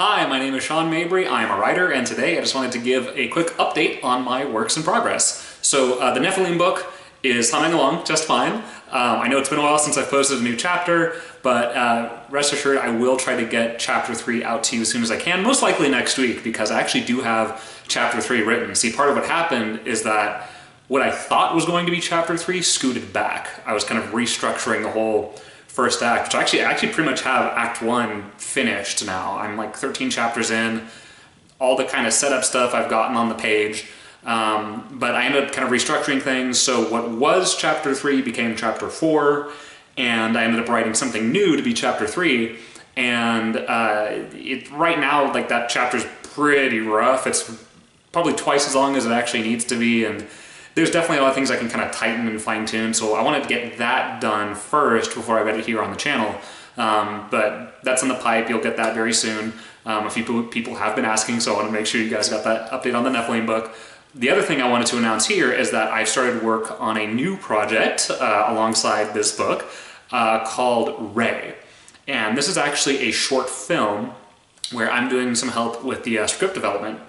Hi, my name is Sean Mabry. I am a writer, and today I just wanted to give a quick update on my works in progress. So the Nephilim book is humming along just fine. I know it's been a while since I've posted a new chapter, but rest assured I will try to get chapter 3 out to you as soon as I can, most likely next week, because I actually do have chapter 3 written. See, part of what happened is that what I thought was going to be chapter 3 scooted back. I was kind of restructuring the whole first act, which I actually pretty much have Act 1 finished now. I'm like 13 chapters in, all the kind of setup stuff I've gotten on the page, but I ended up kind of restructuring things, so what was chapter 3 became chapter 4, and I ended up writing something new to be chapter 3, and right now, like, that chapter's pretty rough. It's probably twice as long as it actually needs to be, and there's definitely a lot of things I can kind of tighten and fine-tune, so I wanted to get that done first before I read it here on the channel. But that's in the pipe. You'll get that very soon. A few people have been asking, so I want to make sure you guys got that update on the Nephilim book. The other thing I wanted to announce here is that I've started work on a new project alongside this book called Ray. And this is actually a short film where I'm doing some help with the script development.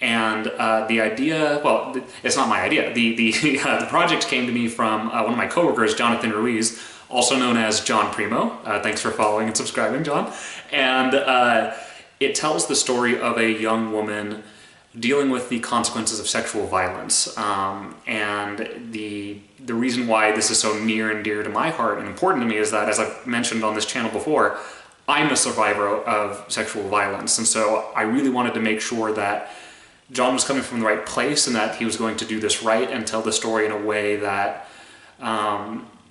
And the idea, well, it's not my idea. The project came to me from one of my coworkers, Jonathan Ruiz, also known as John Primo. Thanks for following and subscribing, John. And it tells the story of a young woman dealing with the consequences of sexual violence. And the reason why this is so near and dear to my heart and important to me is that, as I've mentioned on this channel before, I'm a survivor of sexual violence. And so I really wanted to make sure that John was coming from the right place and that he was going to do this right and tell the story in a way that,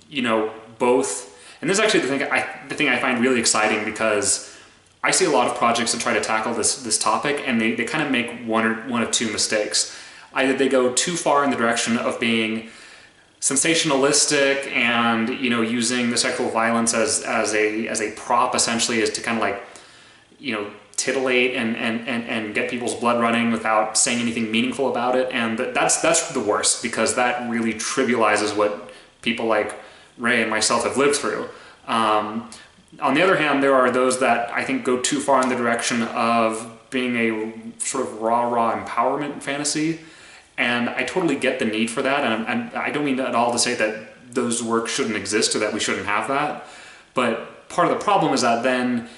you know, both, and this is actually the thing I find really exciting, because I see a lot of projects that try to tackle this topic, and they kind of make one of two mistakes. Either they go too far in the direction of being sensationalistic and, you know, using the sexual violence as a prop, essentially, as to kind of like, you know, titillate and get people's blood running without saying anything meaningful about it, and that's the worst, because that really trivializes what people like Ray and myself have lived through. On the other hand, there are those that I think go too far in the direction of being a sort of rah-rah empowerment fantasy, and I totally get the need for that, and I don't mean at all to say that those works shouldn't exist or that we shouldn't have that, but part of the problem is that then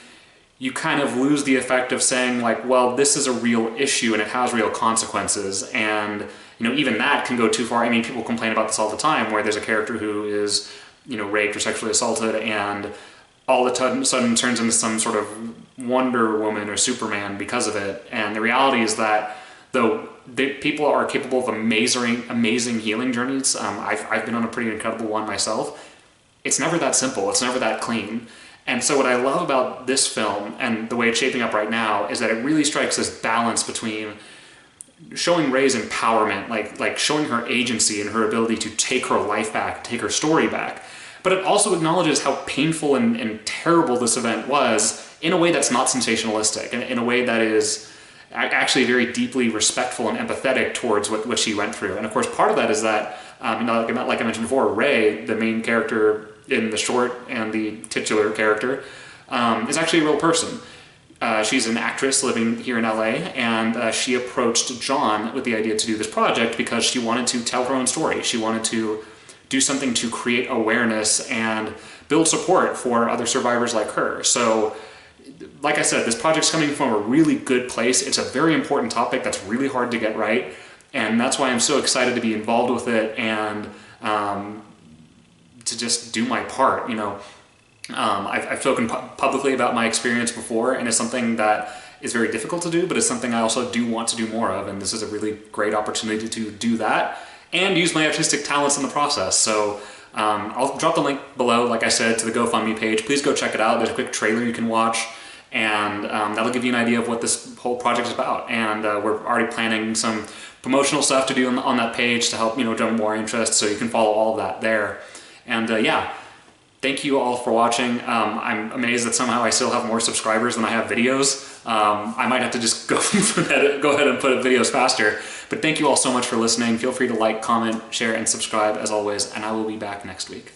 you kind of lose the effect of saying, like, well, this is a real issue and it has real consequences, and, you know, even that can go too far. I mean, people complain about this all the time, where there's a character who is, you know, raped or sexually assaulted, and all of a sudden turns into some sort of Wonder Woman or Superman because of it. And the reality is that, though people are capable of amazing healing journeys, I've been on a pretty incredible one myself, it's never that simple, it's never that clean. And so what I love about this film and the way it's shaping up right now is that it really strikes this balance between showing Ray's empowerment, like showing her agency and her ability to take her life back, take her story back, but it also acknowledges how painful and terrible this event was in a way that's not sensationalistic, in a way that is actually very deeply respectful and empathetic towards what she went through. And of course, part of that is that, you know, like I mentioned before, Ray, the main character in the short and the titular character, is actually a real person. She's an actress living here in LA, and she approached John with the idea to do this project because she wanted to tell her own story. She wanted to do something to create awareness and build support for other survivors like her. So, like I said, this project's coming from a really good place. It's a very important topic that's really hard to get right, and that's why I'm so excited to be involved with it and to just do my part, you know. I've spoken publicly about my experience before, and it's something that is very difficult to do, but it's something I also do want to do more of, and this is a really great opportunity to do that and use my artistic talents in the process. So I'll drop the link below, like I said, to the GoFundMe page. Please go check it out. There's a quick trailer you can watch, and that'll give you an idea of what this whole project is about. And we're already planning some promotional stuff to do on that page to help, you know, drum more interest, so you can follow all of that there. And yeah, thank you all for watching. I'm amazed that somehow I still have more subscribers than I have videos. I might have to just go ahead and put up videos faster. But thank you all so much for listening. Feel free to like, comment, share, and subscribe as always, and I will be back next week.